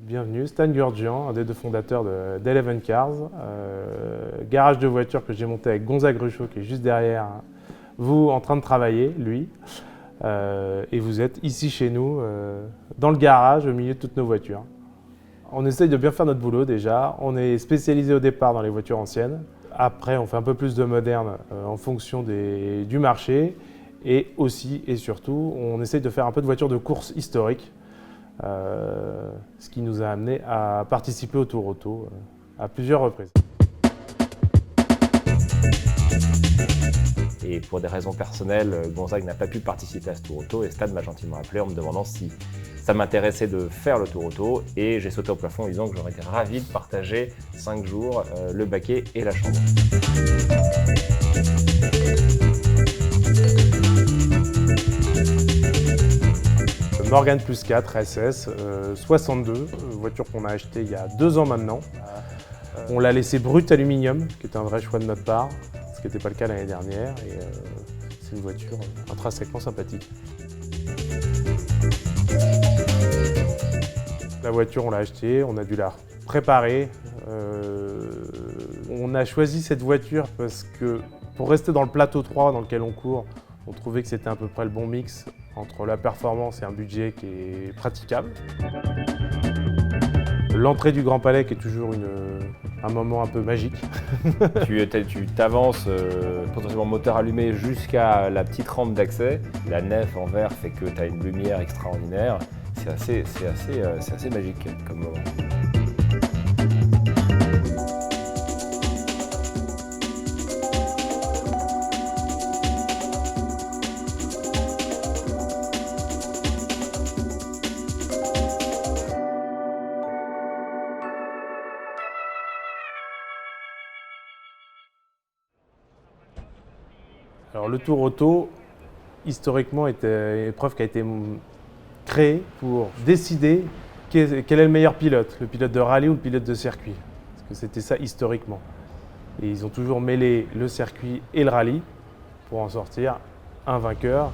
Bienvenue, Stan Gurdjian, un des 2 fondateurs d'Eleven Cars, garage de voitures que j'ai monté avec Gonzague Ruchot qui est juste derrière vous en train de travailler, lui. Et vous êtes ici chez nous, dans le garage, au milieu de toutes nos voitures. On essaye de bien faire notre boulot déjà. On est spécialisé au départ dans les voitures anciennes. Après, on fait un peu plus de moderne en fonction du marché. Et aussi et surtout, on essaye de faire un peu de voitures de course historiques. Ce qui nous a amené à participer au Tour Auto à plusieurs reprises. Et pour des raisons personnelles, Gonzague n'a pas pu participer à ce Tour Auto et Stan m'a gentiment appelé en me demandant si ça m'intéressait de faire le Tour Auto et j'ai sauté au plafond en disant que j'aurais été ravi de partager 5 jours le baquet et la chambre. Morgan Plus 4 SS 62, voiture qu'on a achetée il y a 2 ans maintenant. On l'a laissé brut aluminium, qui était un vrai choix de notre part, ce qui n'était pas le cas l'année dernière. Et c'est une voiture intrinsèquement sympathique. La voiture, on l'a achetée, on a dû la préparer. On a choisi cette voiture parce que pour rester dans le plateau 3 dans lequel on court, on trouvait que c'était à peu près le bon mix entre la performance et un budget qui est praticable. L'entrée du Grand Palais qui est toujours un moment un peu magique. Tu t'avances potentiellement moteur allumé jusqu'à la petite rampe d'accès. La nef en verre fait que tu as une lumière extraordinaire. C'est assez magique comme moment. Alors le Tour Auto, historiquement, est une épreuve qui a été créée pour décider quel est le meilleur pilote de rallye ou le pilote de circuit. Parce que c'était ça historiquement. Et ils ont toujours mêlé le circuit et le rallye pour en sortir un vainqueur.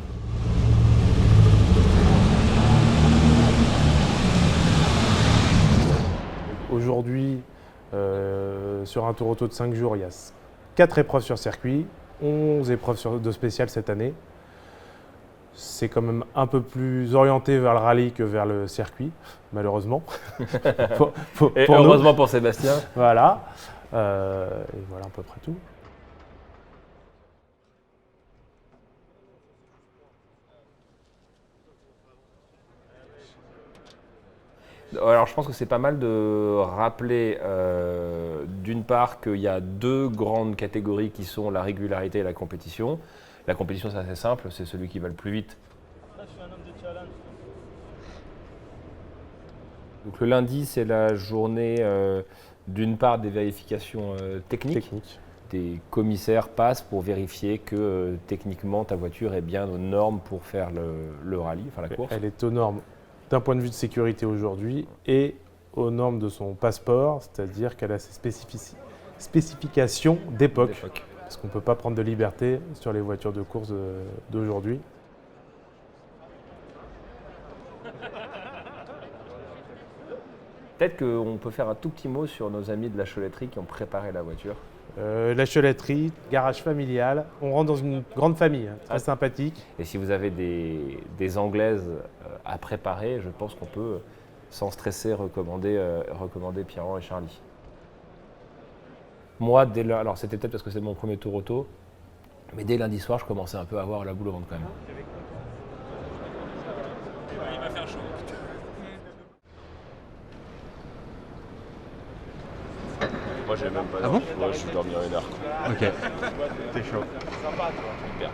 Aujourd'hui, sur un Tour Auto de 5 jours, il y a 4 épreuves sur circuit, 11 épreuves de spécial cette année. C'est quand même un peu plus orienté vers le rallye que vers le circuit, malheureusement. Et heureusement pour Sébastien. Voilà. Et voilà à peu près tout. Alors je pense que c'est pas mal de rappeler d'une part qu'il y a 2 grandes catégories qui sont la régularité et la compétition. La compétition c'est assez simple, c'est celui qui va le plus vite. Donc le lundi c'est la journée d'une part des vérifications techniques. Des commissaires passent pour vérifier que techniquement ta voiture est bien aux normes pour faire le rallye, enfin la course. Elle est aux normes d'un point de vue de sécurité aujourd'hui et aux normes de son passeport, c'est-à-dire qu'elle a ses spécifications d'époque. Parce qu'on ne peut pas prendre de liberté sur les voitures de course d'aujourd'hui. Peut-être qu'on peut faire un tout petit mot sur nos amis de la Choletterie qui ont préparé la voiture. La Choletterie, garage familial, on rentre dans une grande famille, très sympathique. Et si vous avez des Anglaises à préparer, je pense qu'on peut, sans stresser, recommander Pierron et Charlie. Moi, alors c'était peut-être parce que c'est mon premier Tour Auto, mais dès lundi soir, je commençais un peu à avoir la boule au ventre quand même. Il va faire chaud. Moi j'ai même pas. Ah bon? Ouais, je suis dormi en 1 heure. Ok. T'es chaud. Hyper.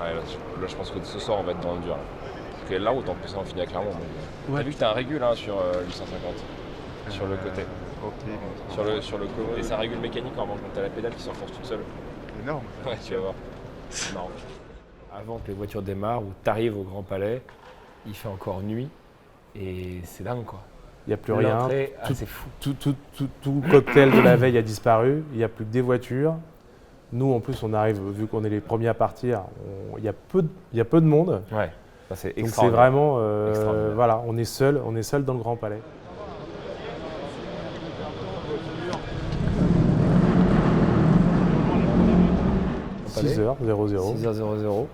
Ouais, là, je pense que ce soir on va être dans le dur. Parce que là, autant que ça, on finit à Clermont. Ouais. T'as vu que t'as un régule hein, sur 850 sur le côté. Ok. Sur le côté. Et c'est un régule mécanique en revanche, donc t'as la pédale qui s'enfonce toute seule. Énorme. Ouais, tu vas voir. C'est marrant. Avant que les voitures démarrent, où tu arrives au Grand Palais, il fait encore nuit et c'est dingue quoi. Il n'y a plus rien. C'est fou. Tout le cocktail de la veille a disparu. Il n'y a plus que des voitures. Nous, en plus, on arrive, vu qu'on est les premiers à partir, il y a peu de monde. Ouais. Ça, c'est Donc c'est extraordinaire. vraiment, Extraordinaire. voilà, on est seul dans le Grand Palais. Palais. 6h00. 6h00.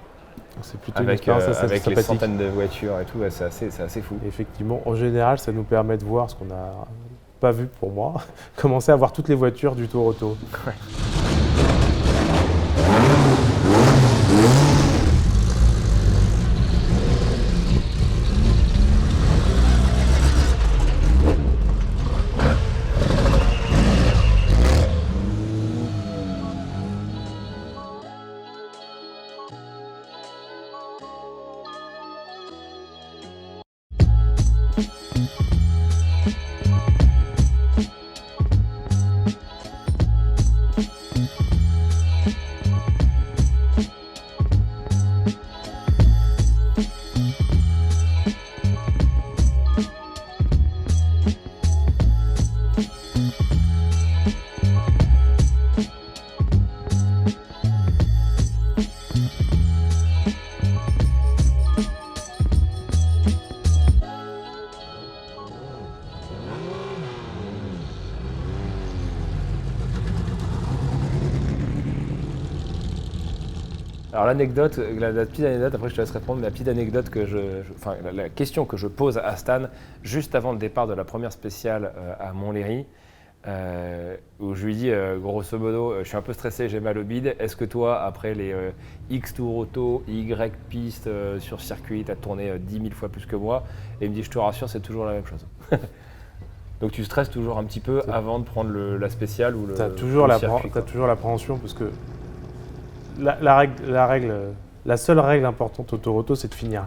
C'est plutôt une Avec, expérience assez avec les sympathique. centaines de voitures et tout, ouais, c'est assez fou. Effectivement, en général, ça nous permet de voir ce qu'on n'a pas vu pour moi, commencer à voir toutes les voitures du Tour Auto. Alors l'anecdote, la petite anecdote, après je te laisse répondre, la petite anecdote que enfin la question que je pose à Stan juste avant le départ de la première spéciale à Montlhéry, où je lui dis grosso modo, je suis un peu stressé, j'ai mal au bide. Est-ce que toi, après les X tours auto, Y pistes sur circuit, tu as tourné 10 000 fois plus que moi? Et il me dit, je te rassure, c'est toujours la même chose. Donc tu stresses toujours un petit peu avant de prendre la spéciale ou le Tu as toujours l'appréhension parce que la seule règle importante au Tour Auto, c'est de finir.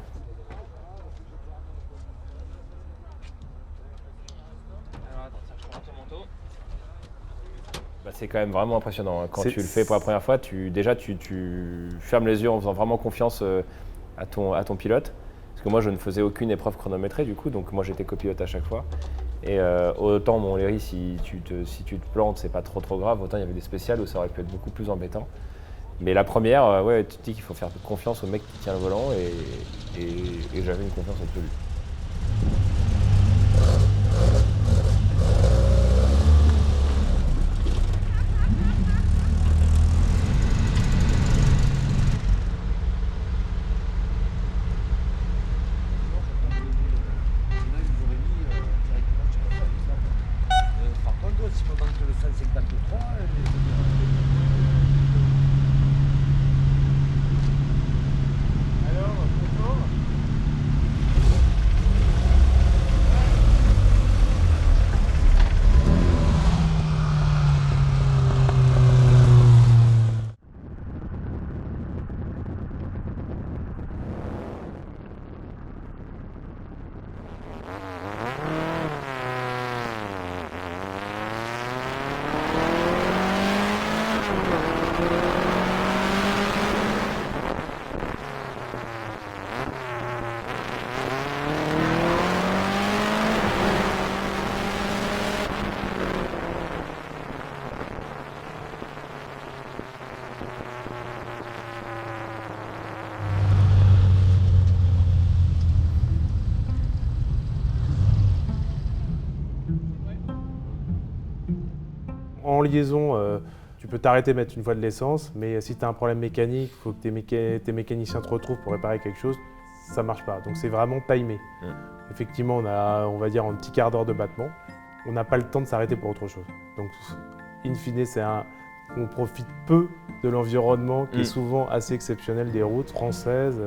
Bah, c'est quand même vraiment impressionnant. Quand C'est- tu le fais pour la première fois, tu fermes les yeux en faisant vraiment confiance à ton pilote. Parce que moi, je ne faisais aucune épreuve chronométrée du coup, donc moi j'étais copilote à chaque fois. Et autant Montlhéry, si tu te plantes, c'est pas trop grave. Autant il y avait des spéciales où ça aurait pu être beaucoup plus embêtant. Mais la première, ouais, tu te dis qu'il faut faire confiance au mec qui tient le volant et j'avais une confiance absolue. Par contre, si on monte le 153, alors, confort. En liaison, tu peux t'arrêter, mettre une fois de l'essence, mais si tu as un problème mécanique, il faut que tes mécaniciens te retrouvent pour réparer quelque chose, ça marche pas. Donc c'est vraiment timé. Effectivement, on a, on va dire, un petit quart d'heure de battement. On n'a pas le temps de s'arrêter pour autre chose. Donc, in fine, on profite peu de l'environnement qui est souvent assez exceptionnel des routes françaises,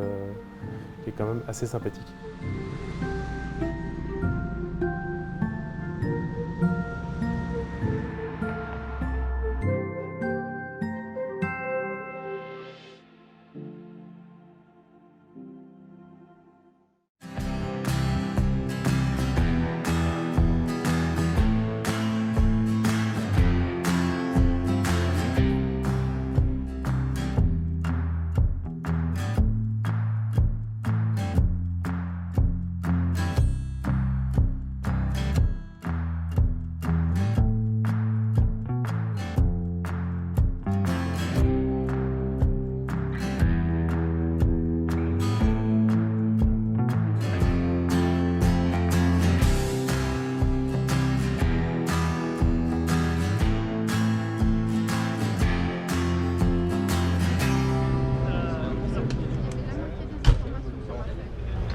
qui est quand même assez sympathique.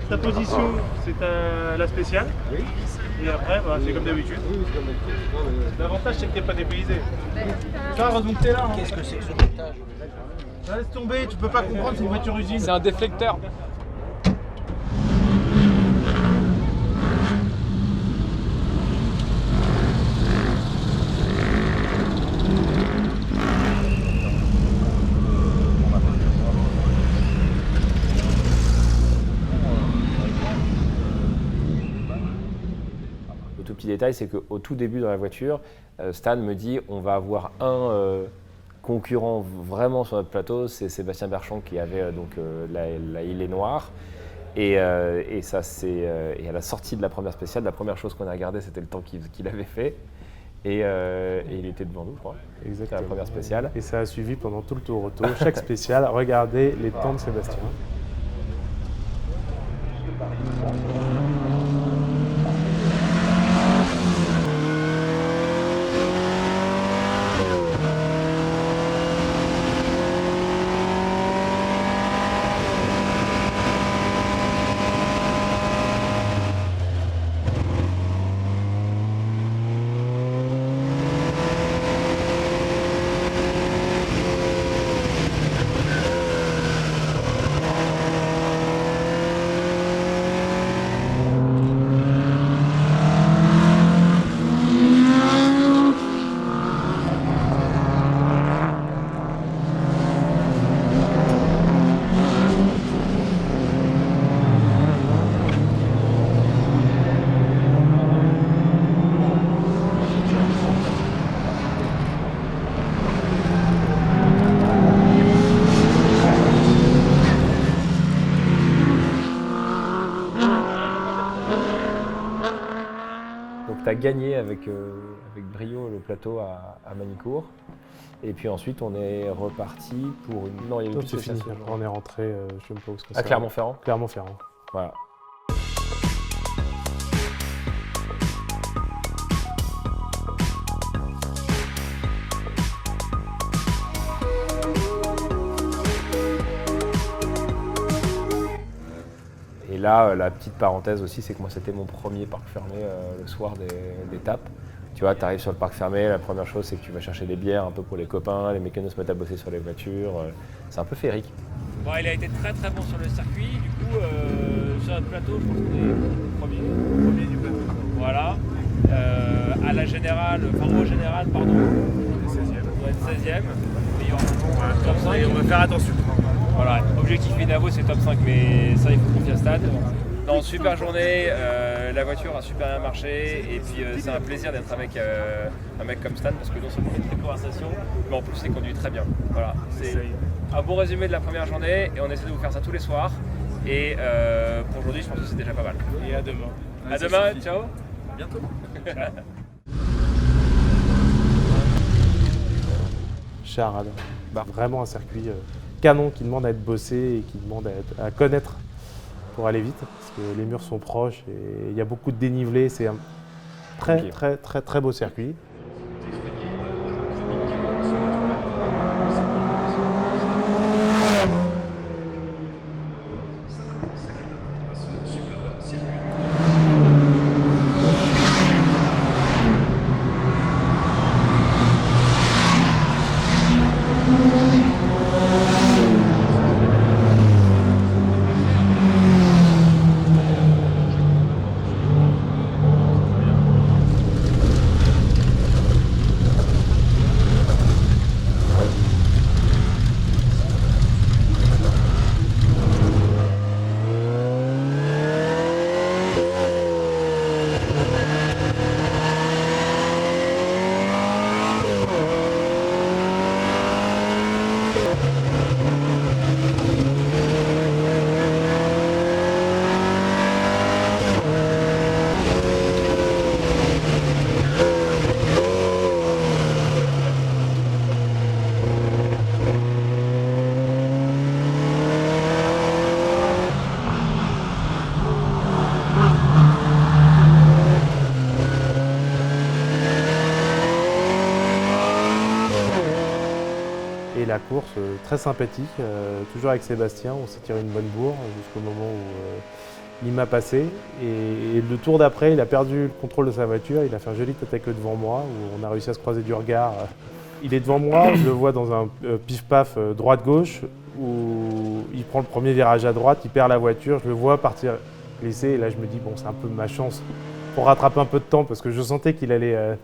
ta position, c'est la spéciale. Oui. Et après, bah, c'est comme d'habitude. Oui, c'est comme d'habitude. L'avantage, c'est que t'es pas dépaysé. Ça, heureusement que t'es là. Qu'est-ce que c'est que ce montage? Ça laisse tomber, tu peux pas comprendre, c'est une voiture usine. C'est un déflecteur. Le tout petit détail, c'est qu'au tout début dans la voiture, Stan me dit on va avoir un concurrent vraiment sur notre plateau, c'est Sébastien Berchon qui avait la Île est Noire. Et à la sortie de la première spéciale, la première chose qu'on a regardé, c'était le temps qu'il avait fait. Et il était devant nous, je crois. Exactement. C'était la première spéciale. Et ça a suivi pendant tout le tour auto. Chaque spéciale, regardez les temps de Sébastien. Donc tu as gagné avec brio le plateau à Manicourt. Et puis ensuite on est reparti pour une... Non, il y a eu Donc plus c'est de fini. stations. On est rentré, je sais même pas où c'est. À Clermont-Ferrand. Clermont-Ferrand. Voilà. Et là, la petite parenthèse aussi, c'est que moi, c'était mon premier parc fermé le soir des tapes. Tu vois, tu arrives sur le parc fermé, la première chose, c'est que tu vas chercher des bières un peu pour les copains, les mécanos se mettent à bosser sur les voitures. C'est un peu féerique. Bon, il a été très très bon sur le circuit. Du coup, sur notre plateau, je pense qu'on est premier du plateau. Voilà. À la générale, enfin au général, pardon. On doit être 16e. Et top 5. Et on va faire attention. Voilà, objectif Minavo c'est top 5, mais ça il faut confier à Stade. Non, super journée, la voiture a super bien marché et puis c'est un plaisir d'être avec un mec comme Stan parce que non seulement il fait des conversations, mais en plus il conduit très bien. Voilà, c'est un bon résumé de la première journée et on essaie de vous faire ça tous les soirs. Et pour aujourd'hui, je pense que c'est déjà pas mal. Et à demain. À demain, ciao. À bientôt. Charade. Vraiment un circuit canon qui demande à être bossé et qui demande à connaître pour aller vite. Parce que les murs sont proches et il y a beaucoup de dénivelé. C'est un très beau circuit. Et la course, très sympathique, toujours avec Sébastien, on s'est tiré une bonne bourre jusqu'au moment où Il m'a passé et le tour d'après, il a perdu le contrôle de sa voiture. Il a fait un joli tête à queue devant moi où on a réussi à se croiser du regard. Il est devant moi, je le vois dans un pif-paf droite-gauche où il prend le premier virage à droite, il perd la voiture, je le vois partir glisser et là je me dis bon c'est un peu ma chance pour rattraper un peu de temps parce que je sentais qu'il allait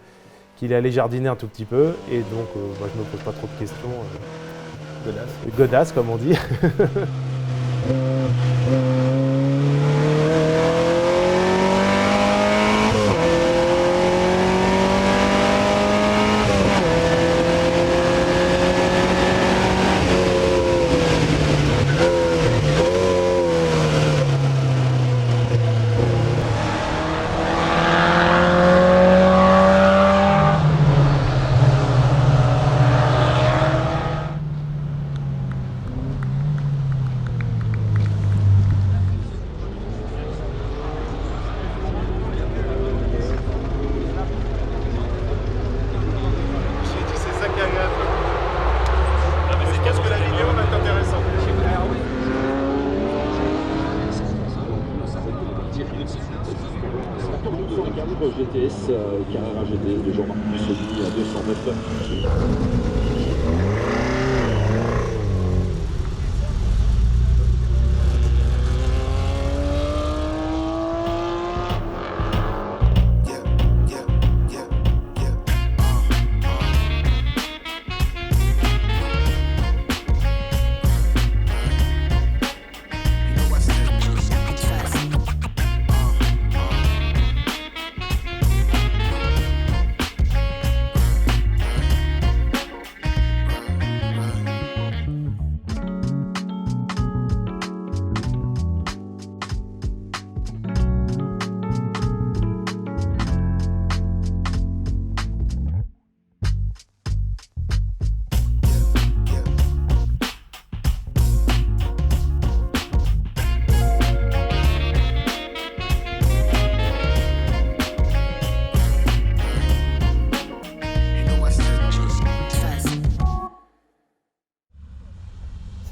jardiner un tout petit peu et donc moi, je me pose pas trop de questions. Godasse comme on dit. C'est ça qui est agréable. Non, mais c'est qu'est-ce que la vidéo va être intéressante. GTS, Carrera GTS de Jean-Marc Mussoni à 209.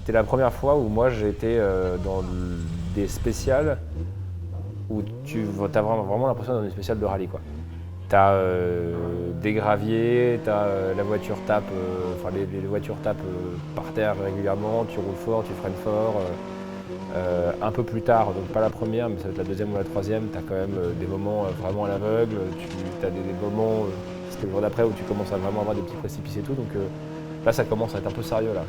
C'était la première fois où moi j'ai été dans des spéciales où tu as vraiment l'impression d'être dans des spéciales de rallye, quoi. T'as des graviers, la voiture tape, les voitures tapent par terre régulièrement, tu roules fort, tu freines fort. Un peu plus tard, donc pas la première, mais ça va être la deuxième ou la troisième, tu as quand même des moments vraiment à l'aveugle, tu as des moments, c'était le jour d'après, où tu commences à vraiment avoir des petits précipices et tout, donc là ça commence à être un peu sérieux là.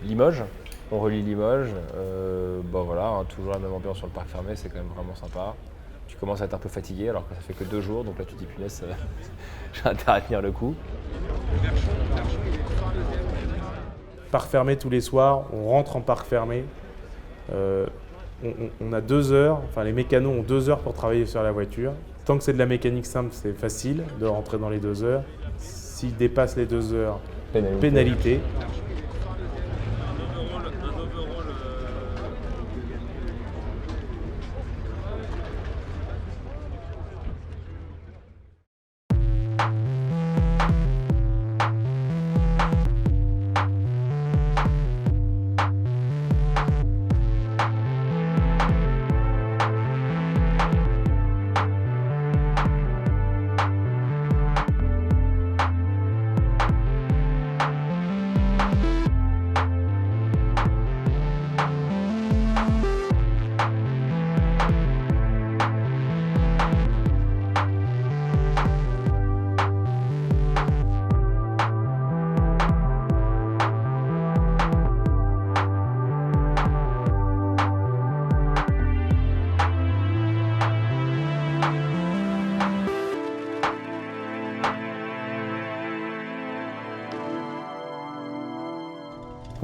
Limoges, on relie Limoges, voilà, hein, toujours la même ambiance sur le parc fermé, c'est quand même vraiment sympa. Tu commences à être un peu fatigué alors que ça fait que 2 jours, donc là tu te dis punaise, j'ai intérêt à tenir le coup. Parc fermé tous les soirs, on rentre en parc fermé. On a 2 heures, enfin les mécanos ont 2 heures pour travailler sur la voiture. Tant que c'est de la mécanique simple, c'est facile de rentrer dans les 2 heures. S'ils dépassent les 2 heures, pénalité.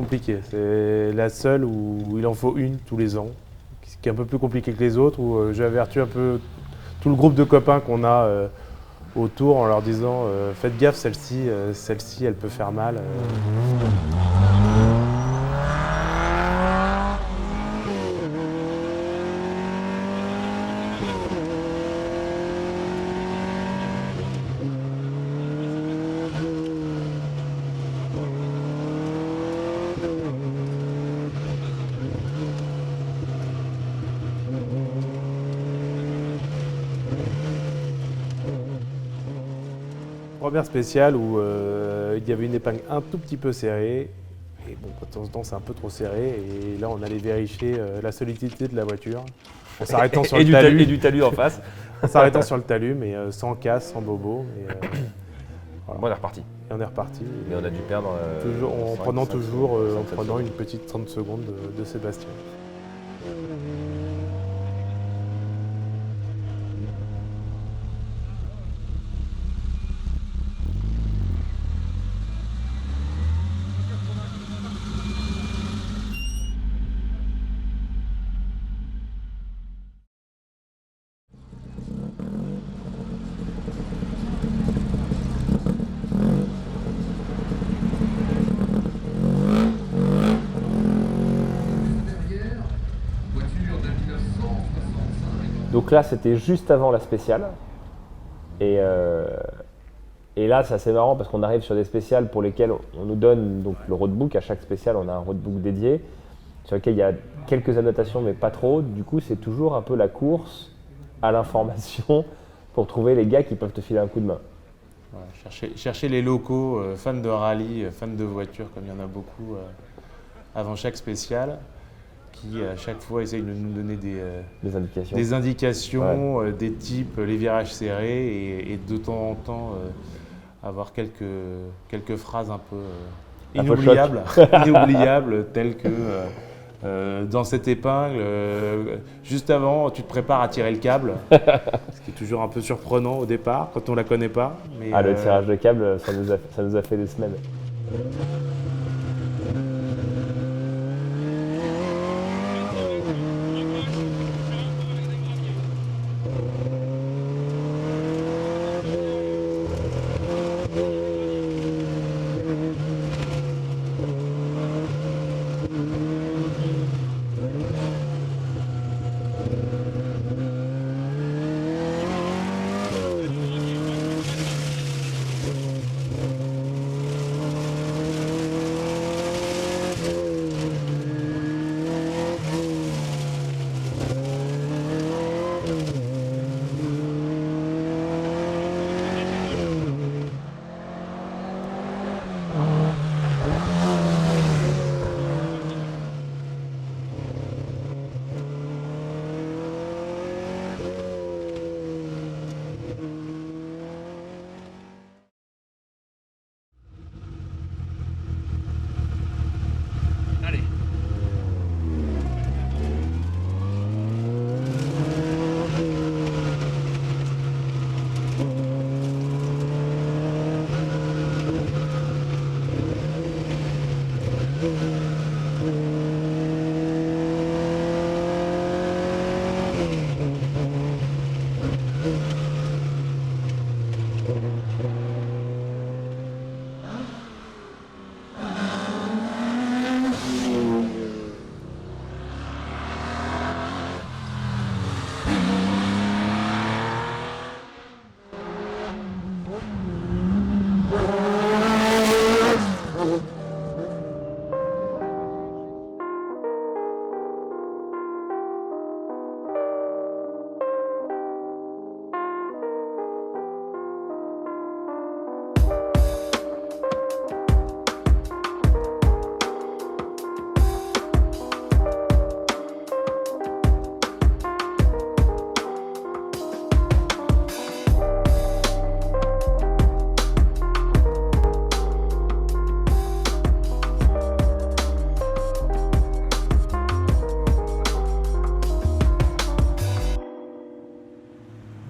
compliquée. C'est la seule où il en faut une tous les ans, ce qui est un peu plus compliqué que les autres, où j'ai averti un peu tout le groupe de copains qu'on a autour en leur disant faites gaffe, celle-ci elle peut faire mal. Première spéciale où il y avait une épingle un tout petit peu serrée. Et bon, de temps en temps, c'est un peu trop serré. Et là, on allait vérifier la solidité de la voiture. En s'arrêtant sur le talus. Et du talus en face. En s'arrêtant sur le talus, mais sans casse, sans bobo. Voilà. Bon, on est reparti. Et on est reparti. Mais on a dû perdre. Toujours, en prenant une petite 30 secondes de Sébastien. Donc là, c'était juste avant la spéciale. Et là, c'est assez marrant parce qu'on arrive sur des spéciales pour lesquelles on nous donne donc, le roadbook. À chaque spéciale, on a un roadbook dédié sur lequel il y a quelques annotations, mais pas trop. Du coup, c'est toujours un peu la course à l'information pour trouver les gars qui peuvent te filer un coup de main. Ouais, chercher les locaux, fans de rallye, fans de voitures, comme il y en a beaucoup avant chaque spéciale, qui à chaque fois essayent de nous donner des indications, Ouais. des types, les virages serrés et de temps en temps avoir quelques phrases un peu inoubliables, telles que dans cette épingle, juste avant, tu te prépares à tirer le câble, ce qui est toujours un peu surprenant au départ quand on ne la connaît pas. Mais, le tirage de câble, ça nous a fait des semaines.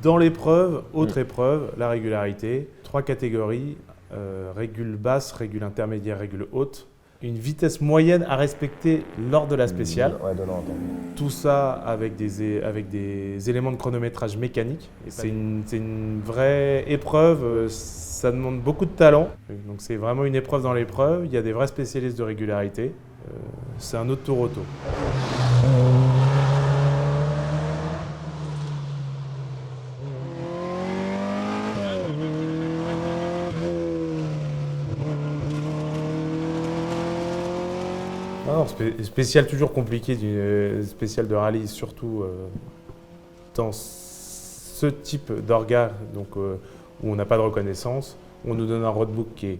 Dans l'épreuve, autre épreuve, la régularité, 3 catégories, régule basse, régule intermédiaire, régule haute. une vitesse moyenne à respecter lors de la spéciale. Ouais, donnant en temps. Tout ça avec des éléments de chronométrage mécanique. C'est une vraie épreuve, ça demande beaucoup de talent. Donc c'est vraiment une épreuve dans l'épreuve, il y a des vrais spécialistes de régularité. C'est un autre tour auto. Spécial toujours compliqué, spécial de rallye, surtout dans ce type d'orga donc, où on n'a pas de reconnaissance. On nous donne un roadbook qui est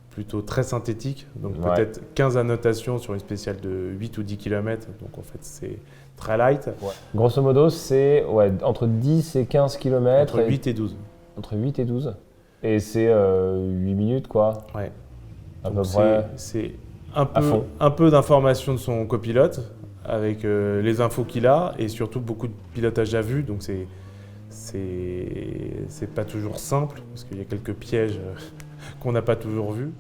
plutôt très synthétique, donc peut-être 15 annotations sur une spéciale de 8 ou 10 km, donc en fait c'est très light. Ouais. Grosso modo, c'est entre 10 et 15 km. Entre 8 et 12. Entre 8 et 12. Et c'est 8 minutes quoi. Ouais. À peu près. C'est un peu d'informations de son copilote avec les infos qu'il a et surtout beaucoup de pilotage à vue, donc c'est pas toujours simple parce qu'il y a quelques pièges qu'on n'a pas toujours vus.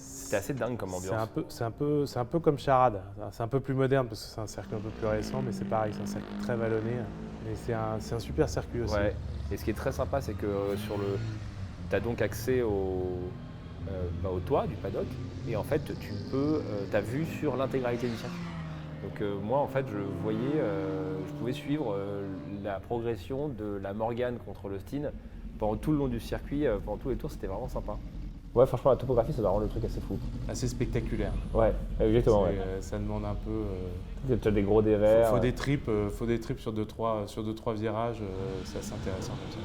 C'était assez dingue comme ambiance. C'est un peu comme Charade. C'est un peu plus moderne parce que c'est un circuit un peu plus récent, mais c'est pareil, c'est un circuit très vallonné. Et c'est un super circuit aussi. Ouais. Et ce qui est très sympa, c'est que tu as donc accès au toit du paddock et en fait tu as vue sur l'intégralité du circuit. Donc moi en fait je pouvais suivre la progression de la Morgane contre l'Austin pendant tout le long du circuit, pendant tous les tours, c'était vraiment sympa. Ouais, franchement, la topographie, ça va rendre le truc assez fou. Assez spectaculaire. Ouais, exactement. Ça demande un peu... Tu as des gros dévers. Faut des tripes sur 2-3 virages, c'est assez intéressant comme ça.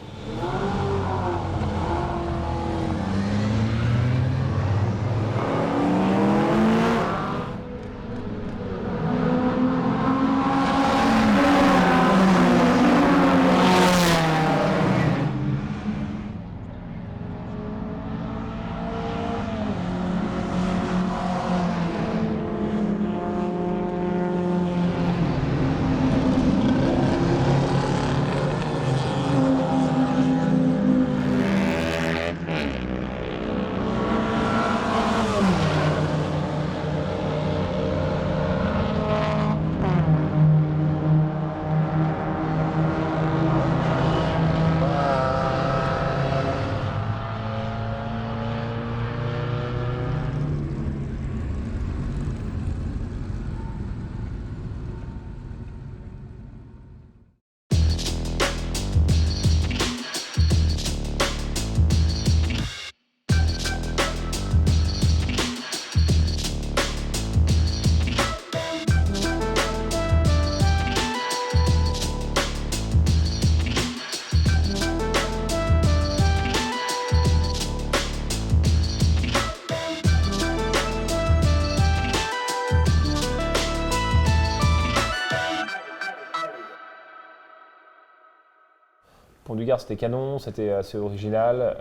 Pont du Gard, c'était canon, c'était assez original.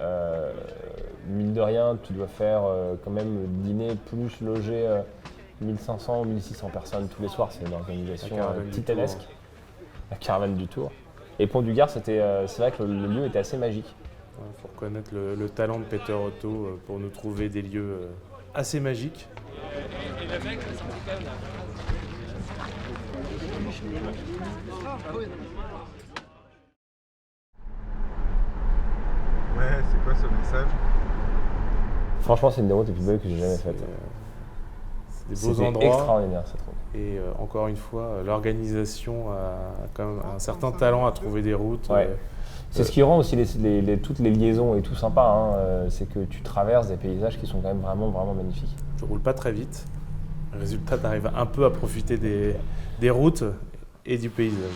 Mine de rien, tu dois faire quand même dîner plus loger 1500 ou 1600 personnes tous les soirs. C'est une organisation titanesque. La caravane du Tour. Et Pont du Gard, c'est vrai que le lieu était assez magique. Il faut reconnaître le talent de Peter Otto pour nous trouver des lieux assez magiques. Et le mec, c'est quand même là. Ouais, c'est quoi ce message? Franchement, c'est une des routes les plus belles que j'ai jamais faites. C'est des beaux C'était endroits. extraordinaire cette route. Et encore une fois, l'organisation a quand même un certain talent à trouver des routes. Ouais. C'est ce qui rend aussi toutes les liaisons et tout sympa, hein, c'est que tu traverses des paysages qui sont quand même vraiment, vraiment magnifiques. Tu roules pas très vite. Résultat, tu arrives un peu à profiter des routes et du paysage.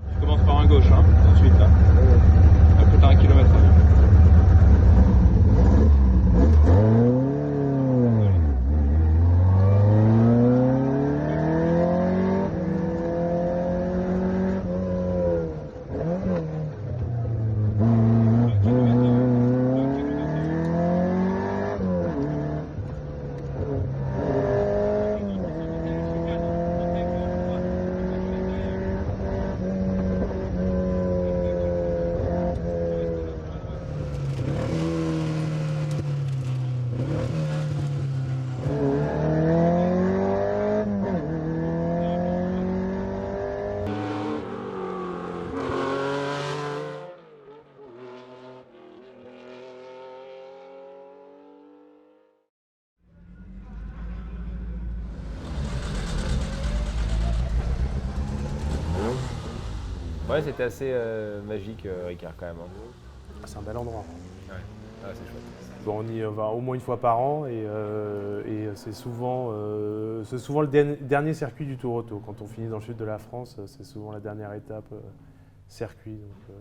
Tu commences par un gauche, hein, ensuite là. Après t'as 1 kilomètre. Ouais, c'était assez magique, Ricard, quand même. C'est un bel endroit. Ouais, c'est chouette. Bon, on y va au moins une fois par an et c'est souvent le dernier circuit du Tour Auto. Quand on finit dans le sud de la France, c'est souvent la dernière étape circuit. Donc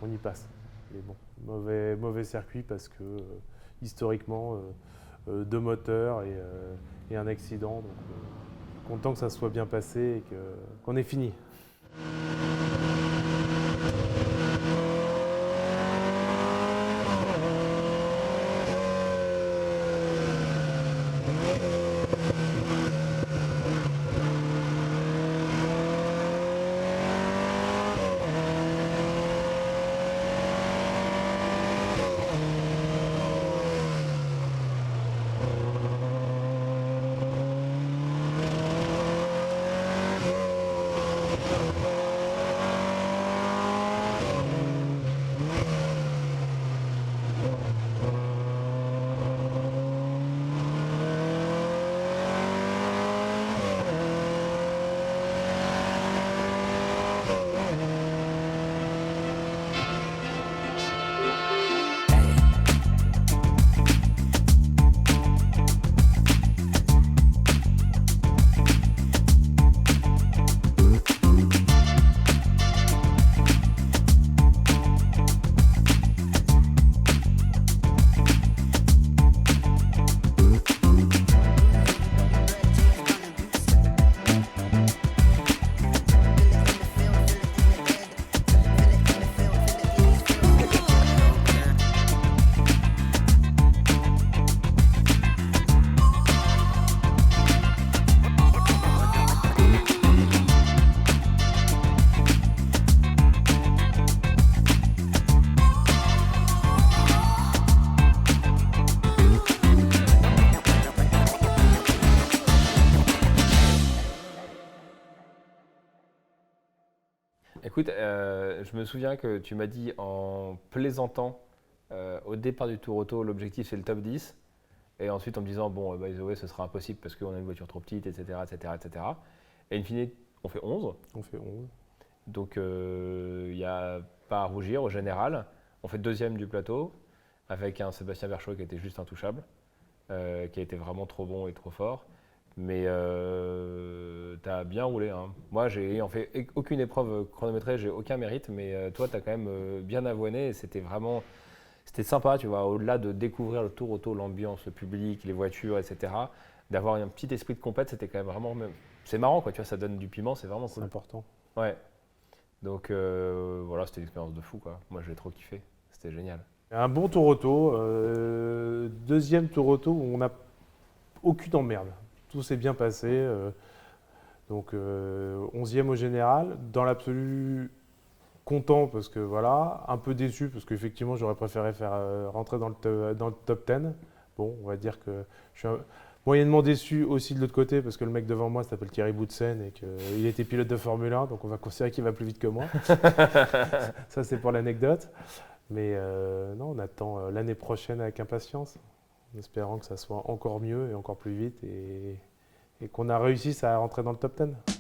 on y passe. Mais bon, mauvais circuit parce que historiquement, 2 moteurs et un accident. Donc content que ça soit bien passé et qu'on ait fini. Écoute, je me souviens que tu m'as dit en plaisantant au départ du Tour Auto, l'objectif c'est le top 10. Et ensuite en me disant, bon, by the way, ce sera impossible parce qu'on a une voiture trop petite, etc. etc., etc. Et in fine, on fait 11. On fait 11. Donc il n'y a pas à rougir au général. On fait 2e du plateau avec un Sébastien Verschow qui était juste intouchable. qui a été vraiment trop bon et trop fort. Mais tu as bien roulé. Hein. Moi, j'ai en fait aucune épreuve chronométrée, j'ai aucun mérite, mais toi, tu as quand même bien avoiné et c'était sympa, tu vois, au-delà de découvrir le tour auto, l'ambiance, le public, les voitures, etc., d'avoir un petit esprit de compète, c'était quand même vraiment... C'est marrant, quoi, tu vois, ça donne du piment, c'est vraiment cool. C'est important. Ouais. Donc voilà, c'était une expérience de fou, quoi. Moi, j'ai trop kiffé, c'était génial. Un bon tour auto, deuxième tour auto où on n'a aucune emmerde. Tout s'est bien passé. Donc 11e au général. Dans l'absolu, content parce que voilà, un peu déçu parce qu'effectivement j'aurais préféré faire rentrer dans le top 10. Bon, on va dire que je suis moyennement déçu aussi de l'autre côté parce que le mec devant moi s'appelle Thierry Boutsen et qu'il était pilote de Formule 1, donc on va considérer qu'il va plus vite que moi. Ça c'est pour l'anecdote. Mais non, on attend l'année prochaine avec impatience, en espérant que ça soit encore mieux et encore plus vite et qu'on a réussi à rentrer dans le top 10.